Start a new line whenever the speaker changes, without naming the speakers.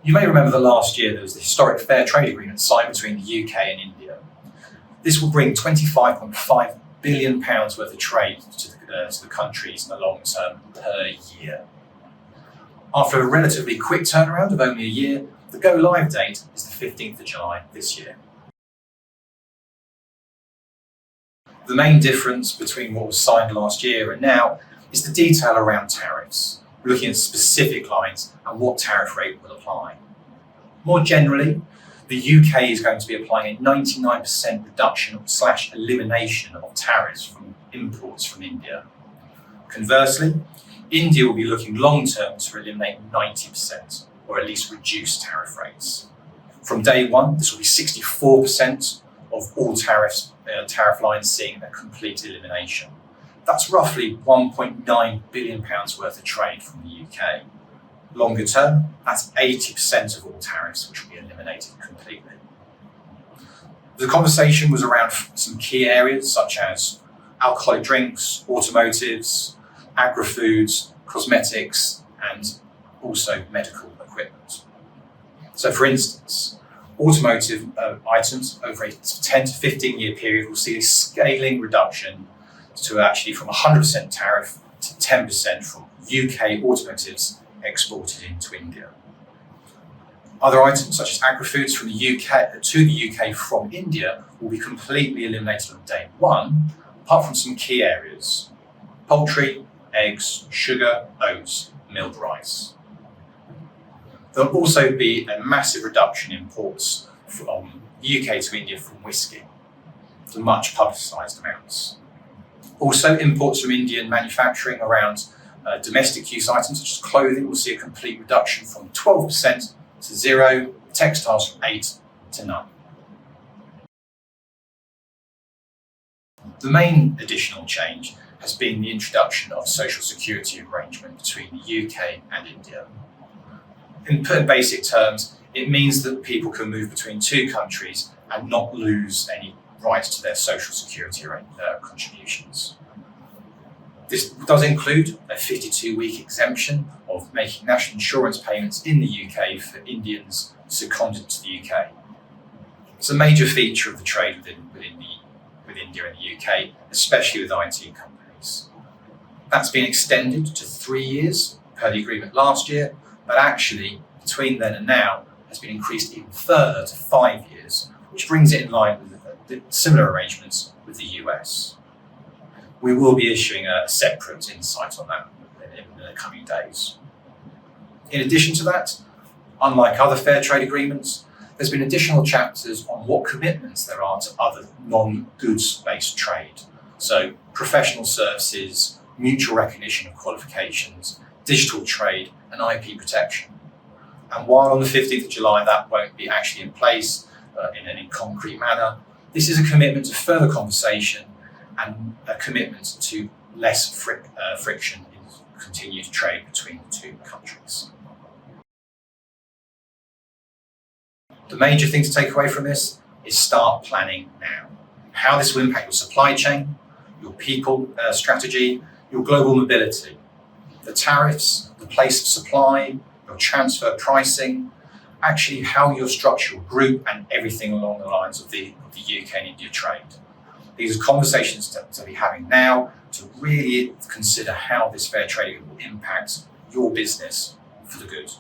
You may remember that last year there was the historic fair trade agreement signed between the UK and India. This will bring £25.5 billion worth of trade to the countries in the long term per year. After a relatively quick turnaround of only a year, the go-live date is the 15th of July this year. The main difference between what was signed last year and now is the detail around tariffs. We're looking at specific lines and what tariff rate will apply. More generally, the UK is going to be applying a 99% reduction/elimination of tariffs from imports from India. Conversely, India will be looking long-term to eliminate 90%, or at least reduce tariff rates. From day one, this will be 64% of all tariff lines seeing a complete elimination. That's roughly £1.9 billion worth of trade from the UK. Longer term, that's 80% of all tariffs which will be eliminated completely. The conversation was around some key areas such as alcoholic drinks, automotives, agri-foods, cosmetics, and also medical equipment. So for instance, automotive items over a 10 to 15 year period will see a scaling reduction to actually from 100% tariff to 10% from UK automotives exported into India. Other items such as agri-foods from the UK to the UK from India will be completely eliminated on day one, apart from some key areas: poultry, eggs, sugar, oats, milled rice. There'll also be a massive reduction in imports from the UK to India from whisky, to much publicised amounts. Also, imports from Indian manufacturing around domestic use items such as clothing will see a complete reduction from 12% to 0%, textiles from 8% to none. The main additional change has been the introduction of a social security arrangement between the UK and India. In basic terms, it means that people can move between two countries and not lose any rights to their social security contributions. This does include a 52-week exemption of making national insurance payments in the UK for Indians seconded to the UK. It's a major feature of the trade with India and the UK, especially with IT companies. That's been extended to 3 years per the agreement last year, but actually between then and now has been increased even further to 5 years, which brings it in line with the similar arrangements with the US. We will be issuing a separate insight on that in the coming days. In addition to that, unlike other fair trade agreements, there's been additional chapters on what commitments there are to other non-goods-based trade. So professional services, mutual recognition of qualifications, digital trade, and IP protection. And while on the 15th of July that won't be actually in place in any concrete manner, this is a commitment to further conversation and a commitment to less friction in continued trade between the two countries. The major thing to take away from this is start planning now. How this will impact your supply chain, your people strategy, your global mobility, the tariffs, the place of supply, your transfer pricing, actually how you'll structure your group and everything along the lines of the UK and India trade. These are conversations to be having now to really consider how this fair trade will impact your business for the good.